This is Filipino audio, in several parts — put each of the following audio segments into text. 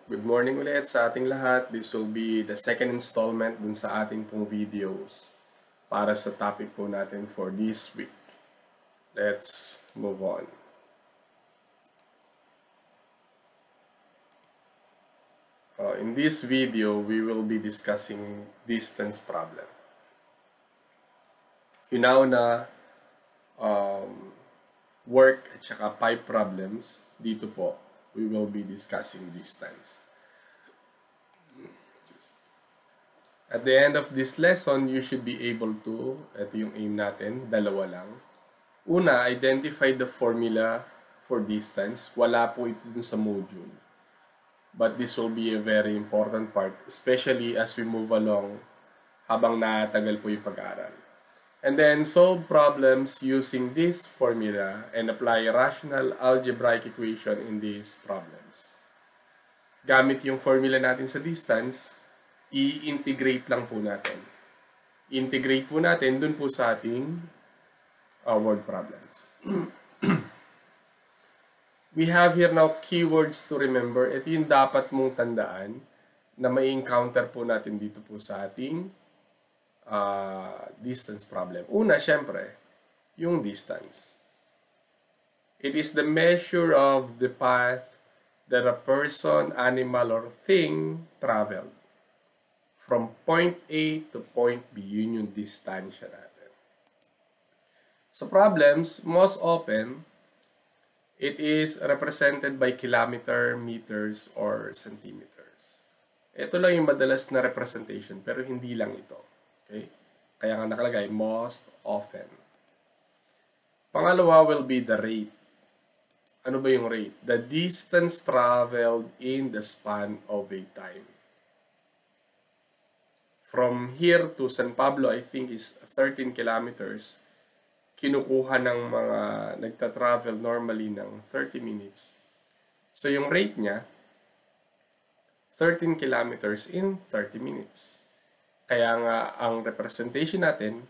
Good morning ulit sa ating lahat. This will be the second installment dun sa ating pong videos para sa topic po natin for this week. Let's move on. In this video, we will be discussing distance problem. Una work at saka pipe problems, dito po, we will be discussing distance. At the end of this lesson, you should be able to, ito yung aim natin, dalawa lang. Una, identify the formula for distance. Wala po ito dun sa module. But this will be a very important part, especially as we move along habang natagal po yung pag-aaral. And then, solve problems using this formula and apply rational algebraic equation in these problems. Gamit yung formula natin sa distance, i-integrate lang po natin. Integrate po natin dun po sa ating word problems. We have here now keywords to remember. Ito yung dapat mong tandaan na may encounter po natin dito po sa ating distance problem. Una, syempre, yung distance. It is the measure of the path that a person, animal, or thing traveled from point A to point B. Yun yung distansya natin. Sa problems, most often, it is represented by kilometer, meters, or centimeters. Ito lang yung madalas na representation, pero hindi lang ito. Okay? Kaya nga nakalagay, most often. Pangalawa will be the rate. Ano ba yung rate? The distance traveled in the span of a time. From here to San Pablo, I think is 13 kilometers. Kinukuha ng mga nagta-travel normally ng 30 minutes. So yung rate niya, 13 kilometers in 30 minutes. Kaya nga ang representation natin,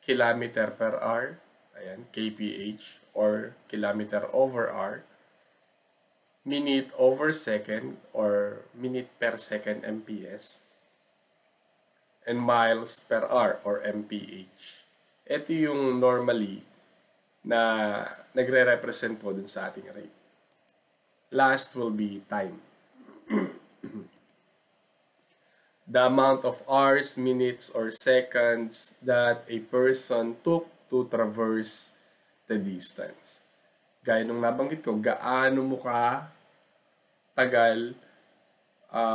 kilometer per hour, ayan, kph, or kilometer over hour, minute over second, or minute per second mps, and miles per hour, or mph. Ito yung normally na nagre-represent po dun sa ating rate. Last will be time. The amount of hours, minutes, or seconds that a person took to traverse the distance. Gaya nung nabanggit ko, gaano mo ka tagal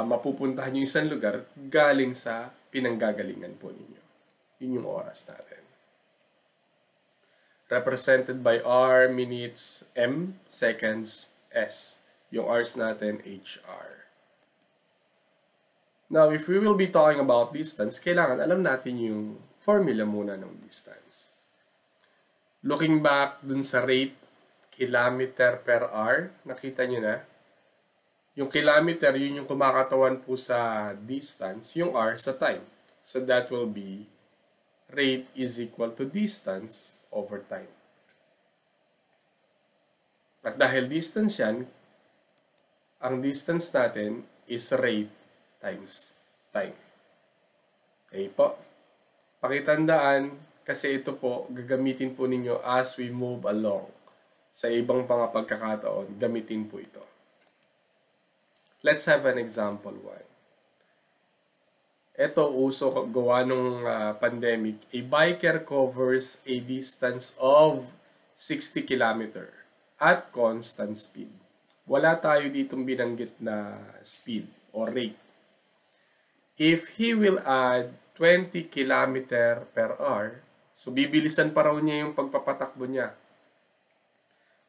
mapupuntahan yung isang lugar galing sa pinanggagalingan po ninyo. Yun yung oras natin. Represented by R, minutes, M, seconds, S. Yung hours natin, HR. Now, if we will be talking about distance, kailangan alam natin yung formula muna ng distance. Looking back dun sa rate, kilometer per hour, nakita nyo na? Yung kilometer, yun yung kumakatawan po sa distance, yung R sa time. So that will be rate is equal to distance over time. At dahil distance yan, ang distance natin is rate times time. Okay po. Pakitandaan, kasi ito po, gagamitin po ninyo as we move along. Sa ibang mga pagkakataon, gamitin po ito. Let's have an example 1. Ito, uso gawa nung pandemic. A biker covers a distance of 60 km at constant speed. Wala tayo ditong binanggit na speed or rate. If he will add 20 km per hour, so bibilisan pa raw niya yung pagpapatakbo niya.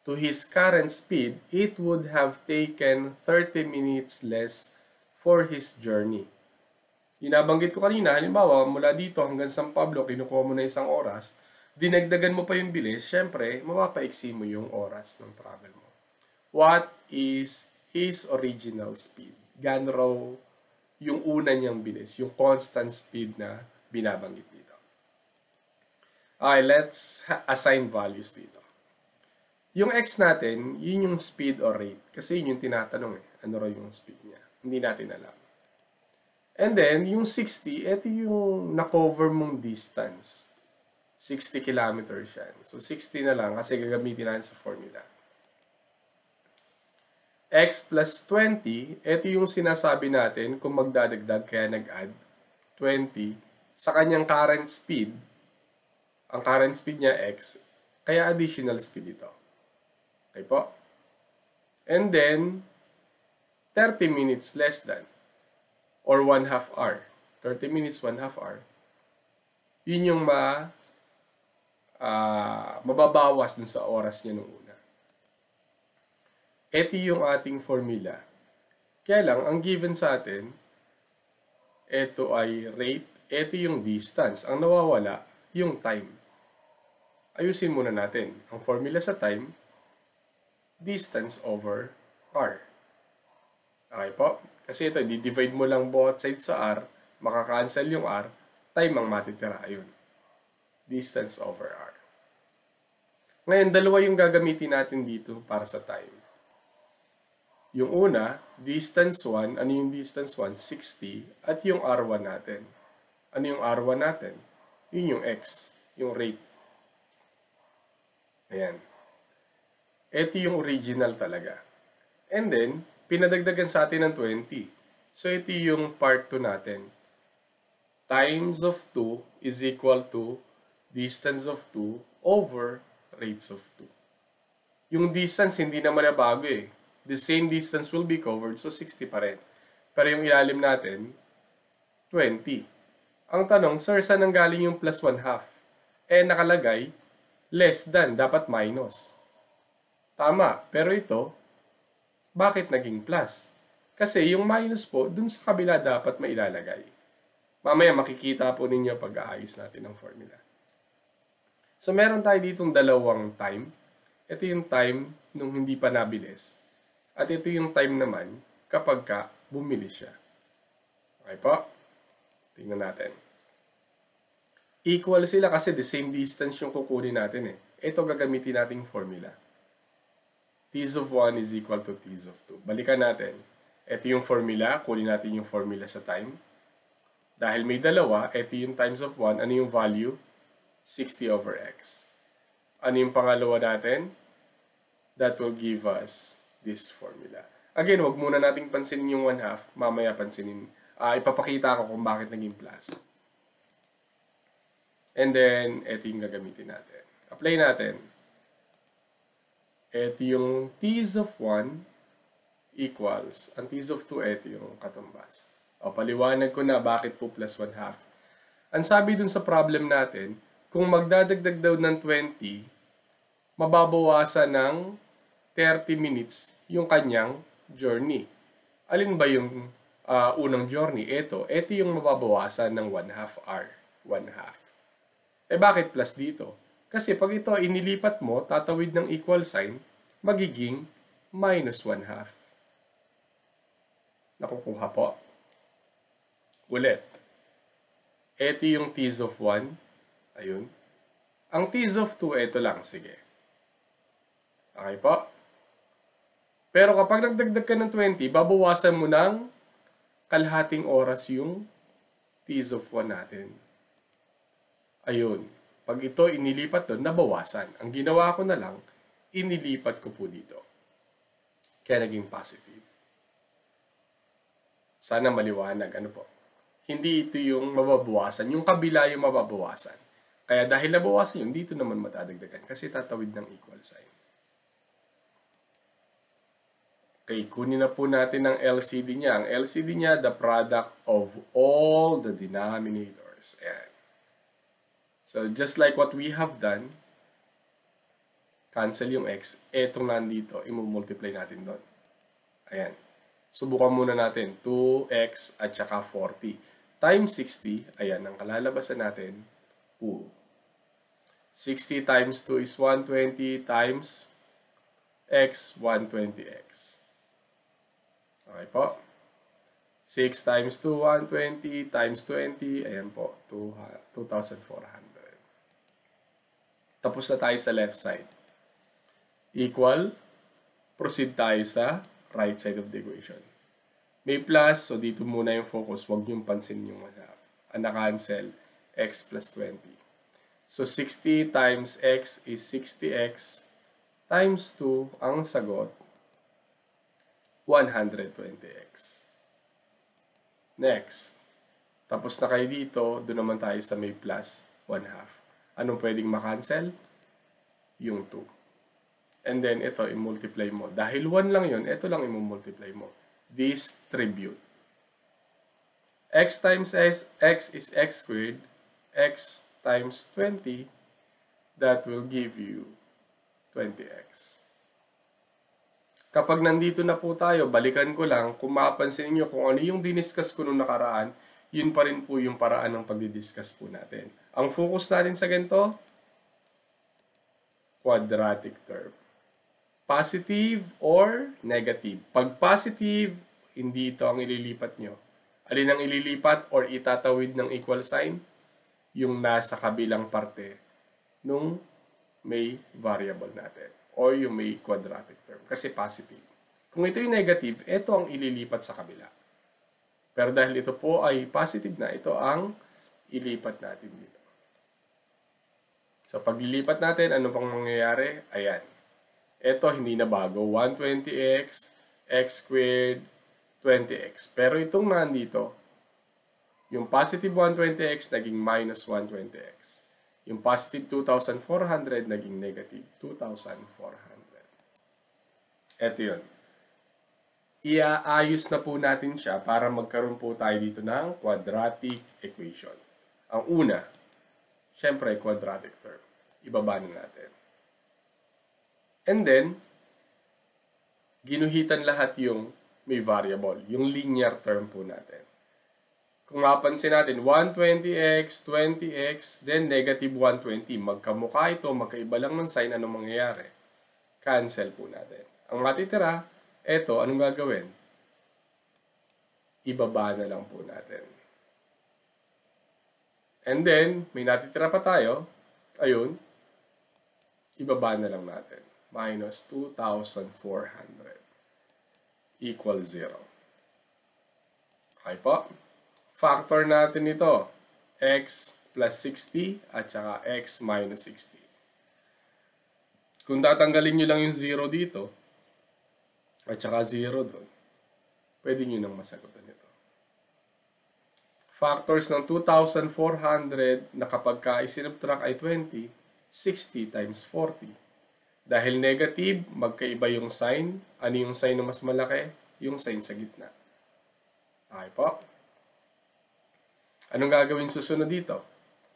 To his current speed, it would have taken 30 minutes less for his journey. Inabanggit ko kanina, halimbawa, mula dito hanggang San Pablo, kinukuha mo na 1 oras, dinagdagan mo pa yung bilis, syempre, mapapaiksi mo yung oras ng travel mo. What is his original speed? Gaano raw yung una niyang bilis, yung constant speed na binabanggit dito. Okay, let's assign values dito. Yung x natin, yun yung speed or rate. Kasi yun yung tinatanong eh. Ano raw yung speed niya? Hindi natin alam. And then, yung 60, ito yung na-cover mong distance. 60 kilometers yan. So, 60 na lang kasi gagamitin natin sa formula. X plus 20, ito yung sinasabi natin kung magdadagdag kaya nag-add 20 sa kanyang current speed. Ang current speed niya X, kaya additional speed ito. Okay po? And then, 30 minutes less than or 1/2 hour. 30 minutes, 1/2 hour. Yun yung mababawas dun sa oras niya nung una. Ito yung ating formula. Kaya lang, ang given sa atin, ito ay rate, ito yung distance. Ang nawawala, yung time. Ayusin muna natin. Ang formula sa time, distance over r. Okay po? Kasi ito, di-divide mo lang both sides sa r, makakancel yung r, time ang matitira. Ayun. Distance over r. Ngayon, dalawa yung gagamitin natin dito para sa time. Yung una, distance 1, ano yung distance 1? 60, at yung R1 natin. Ano yung R1 natin? Yun yung X, yung rate. Ayan. Ito yung original talaga. And then, pinadagdagan sa atin ng 20. So, ito yung part 2 natin. Times of 2 is equal to distance of 2 over rates of 2. Yung distance, hindi naman na bago eh. The same distance will be covered, so 60 pa rin. Pero yung ilalim natin, 20. Ang tanong, sir, saan nanggaling yung plus 1/2? Nakalagay, less than, dapat minus. Tama, pero ito, bakit naging plus? Kasi yung minus po, dun sa kabila dapat mailalagay. Mamaya makikita po ninyo pag-aayos natin ng formula. So meron tayo ditong dalawang time. Ito yung time nung hindi pa nabilis. At ito yung time naman kapag bumili siya. Okay po? Tingnan natin. Equal sila kasi the same distance yung kukunin natin eh. Ito gagamitin nating formula. T's of 1 is equal to T's of 2. Balikan natin. Ito yung formula. Kunin natin yung formula sa time. Dahil may dalawa, ito yung times of 1. Ano yung value? 60 over x. Ano yung pangalawa natin? That will give us this formula. Again, wag muna nating pansinin yung 1/2. Mamaya pansinin. Ipapakita ko kung bakit naging plus. And then, ito yung gagamitin natin. Apply natin. Ito yung T's of 1 equals. Ang T's of 2, ito yung katumbas. Paliwanag ko na bakit po plus 1/2. Ang sabi dun sa problem natin, kung magdadagdag daw ng 20, mababawasan ng 30 minutes yung kanyang journey. Alin ba yung unang journey? Ito yung mababawasan ng 1/2 hour. 1/2. Bakit plus dito? Kasi pag ito inilipat mo, tatawid ng equal sign, magiging minus 1/2. Nakukuha po. Ulit. Ito yung T's of 1. Ayun. Ang T's of 2, ito lang. Sige. Okay po? Pero kapag nagdagdag ka ng 20, babawasan mo ng kalahating oras yung T's of 1 natin. Ayun. Pag ito inilipat doon, nabawasan. Ang ginawa ko na lang, inilipat ko po dito. Kaya naging positive. Sana maliwanag. Ano po? Hindi ito yung mababawasan. Yung kabila yung mababawasan. Kaya dahil nabawasan yun, dito naman matadagdagan. Kasi tatawid ng equal sign. Okay, kunin na po natin ang LCD niya. Ang LCD niya, the product of all the denominators. Ayan. So, just like what we have done, cancel yung x. Etong nandito, imumultiply natin doon. Ayan. Subukan muna natin. 2x at saka 40. Times 60, ayan, ang kalalabasan natin, 2. 60 times 2 is 120 times x, 120x. Okay po. 6 times 2, 120 times 20, ayan po, 2,400. Tapos na tayo sa left side. Equal, proceed tayo sa right side of the equation. May plus, so dito muna yung focus. Huwag niyong pansin yung 1/2. Ang na-cancel, x plus 20. So 60 times x is 60x times 2, ang sagot, 120x. Next. Tapos na kayo dito, doon naman tayo sa may plus 1/2. Anong pwedeng makancel? Yung 2. And then, ito, i-multiply mo. Dahil 1 lang yun, ito lang i-multiply mo. Distribute. X times x is x squared. X times 20, that will give you 20x. Kapag nandito na po tayo, balikan ko lang, kung mapapansin niyo kung ano yung diniscuss ko nung nakaraan, yun pa rin po yung paraan ng pagdidiscuss po natin. Ang focus natin sa ganito, quadratic term. Positive or negative. Pag positive, hindi ito ang ililipat nyo. Alin ang ililipat or itatawid ng equal sign? Yung nasa kabilang parte nung may variable natin o yung may quadratic term kasi positive. Kung ito yung negative, ito ang ililipat sa kabila. Pero dahil ito po ay positive na, ito ang ilipat natin dito. So pag ilipat natin, ano pang mangyayari? Ayan. Ito hindi na bago. 120x, x squared, 20x. Pero itong nandito, yung positive 120x naging minus 120x. Yung positive 2,400 naging negative 2,400. Ito yun. Iaayos na po natin siya para magkaroon po tayo dito ng quadratic equation. Ang una, syempre quadratic term. Ibaba na natin. And then, ginuhitan lahat yung may variable, yung linear term po natin. Kung mapansin natin, 120x, 20x, then negative 120. Magkamukha ito, magkaiba lang ng sign, anong mangyayari? Cancel po natin. Ang matitira, eto, anong gagawin? Ibaba na lang po natin. And then, may natitira pa tayo. Ayun, ibaba na lang natin. Minus 2,400 equal 0. Okay po? Factor natin ito. X plus 60 at saka x minus 60. Kung tatanggalin nyo lang yung 0 dito at saka 0 doon, pwede nyo nang masagutan ito. Factors ng 2,400 na kapag ka-isinubtract ay 20, 60 times 40. Dahil negative, magkaiba yung sign. Ano yung sign na mas malaki? Yung sign sa gitna. Okay po. Anong gagawin susunod dito?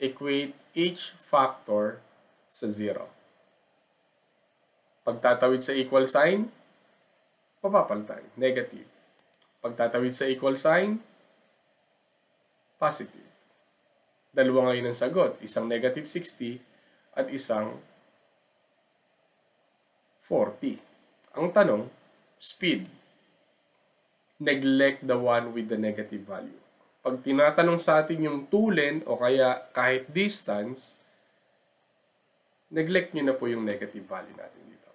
Equate each factor sa 0. Pagtatawid sa equal sign, papapalitan. Negative. Pagtatawid sa equal sign, positive. Dalawa ngayon ang sagot. Isang negative 60 at isang 40. Ang tanong, speed. Neglect the one with the negative value. Pag tinatanong sa atin yung tulen o kaya kahit distance, neglect nyo na po yung negative value natin dito.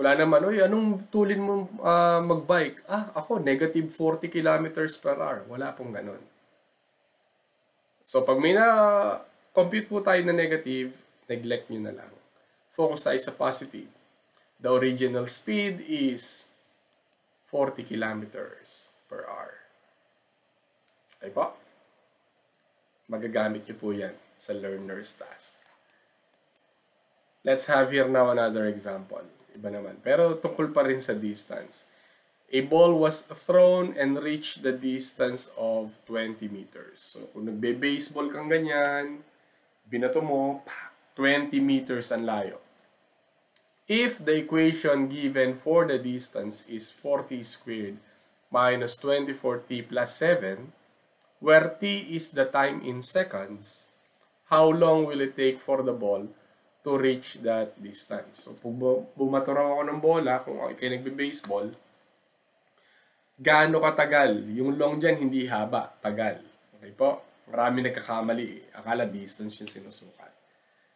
Wala naman, oy, anong tulin mo magbike? Ako, negative 40 kilometers per hour. Wala pong ganun. So, pag may na-compute po tayo na negative, neglect nyo na lang. Focus tayo sa positive. The original speed is 40 kilometers per hour. Okay po? Magagamit nyo po yan sa learner's task. Let's have here now another example. Iba naman. Pero tungkol pa rin sa distance. A ball was thrown and reached the distance of 20 meters. So, kung nagbe-baseball kang ganyan, binato mo, 20 meters ang layo. If the equation given for the distance is 40 squared minus 24t plus 7, where t is the time in seconds, how long will it take for the ball to reach that distance? So, kung bumato raw ako ng bola, kung kayo nagbe-baseball, gaano katagal? Yung long dyan, hindi haba, tagal. Okay po? Marami nagkakamali. Akala distance yung sinusukat.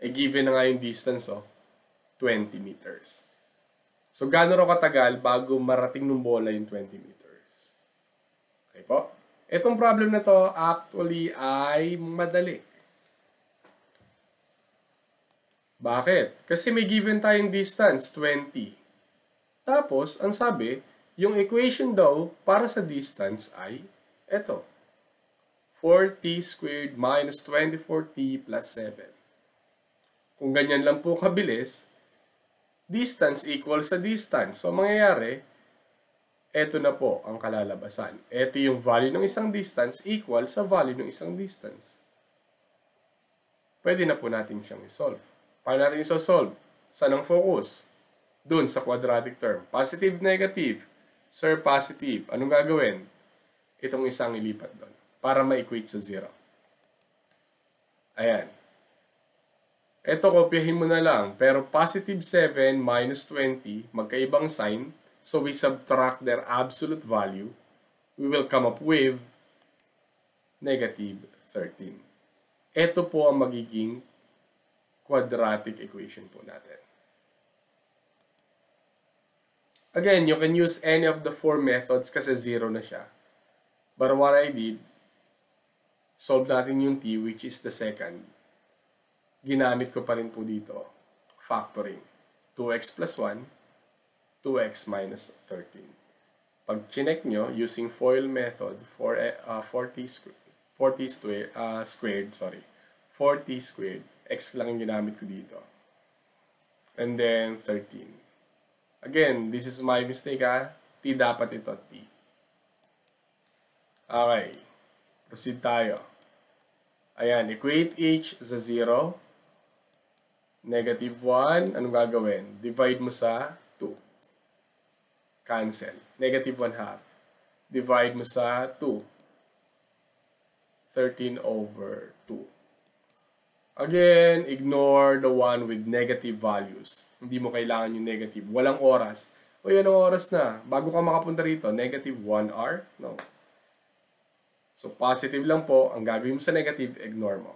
Given na nga yung distance, 20 meters. So, gaano raw katagal bago marating ng bola yung 20 meters? Okay po? Itong problem na to actually ay madali. Bakit? Kasi may given tayong distance, 20. Tapos, ang sabi, yung equation daw para sa distance ay eto. 4t squared minus 24t plus 7. Kung ganyan lang po kabilis, distance equals sa distance. So, mangyayari, eto na po ang kalalabasan. Eto yung value ng isang distance equal sa value ng isang distance. Pwede na po natin siyang isolve. Paano natin isosolve? Saan ang focus? Doon sa quadratic term. Positive, negative. Sir, positive. Anong gagawin? Itong isang ilipat doon para ma-equate sa 0. Ayan. Ito, kopyahin mo na lang. Pero positive 7 minus 20, magkaibang sign. So, we subtract their absolute value. We will come up with negative 13. Ito po ang magiging quadratic equation po natin. Again, you can use any of the 4 methods kasi 0 na siya. But what I did, solve natin yung t, which is the second. Ginamit ko pa rin po dito, factoring. 2x plus 1, 2x minus 13. Pag chinek nyo, using FOIL method, 4t squared, x lang yung ginamit ko dito. And then 13. Again, this is my mistake ha. T dapat ito, T. Okay. Proceed tayo. Ayan, equate h sa 0. Negative 1, anong gagawin? Divide mo sa 2. Cancel. Negative 1 half. Divide mo sa 2. 13 over 2. Again, ignore the one with negative values. Hindi mo kailangan yung negative. Walang oras. O yan ang oras na. Bago ka makapunta rito, negative 1 hour? No. So, positive lang po. Ang gagawin mo sa negative, ignore mo.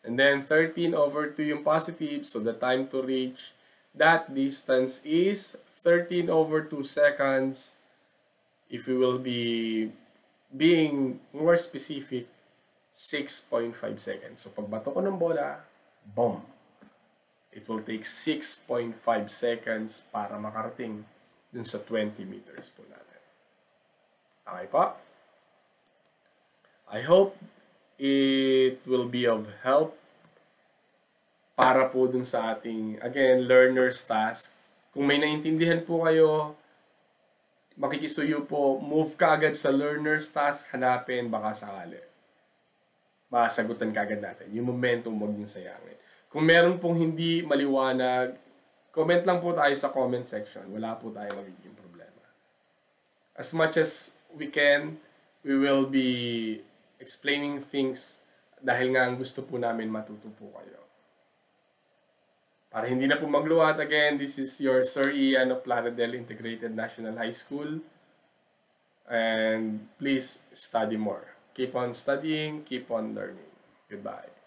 And then, 13 over 2 yung positive. So, the time to reach that distance is 13 over 2 seconds. If we will be being more specific, 6.5 seconds. So, pagbato ko ng bola, boom! It will take 6.5 seconds para makarating dun sa 20 meters po natin. Okay po? I hope it will be of help para po dun sa ating, again, learner's task. Kung may naintindihan po kayo, makikisuyo po, move ka agad sa learner's task, hanapin, baka sakali masagutan kagad natin. Yung momentum, huwag yung sayangin. Kung meron pong hindi maliwanag, comment lang po tayo sa comment section. Wala po tayo magiging problema. As much as we can, we will be explaining things dahil nga ang gusto po namin matuto po kayo. Para hindi na po magluwat, again, this is your Sir Ian of Plaridel Integrated National High School. And please study more. Keep on studying, keep on learning. Goodbye.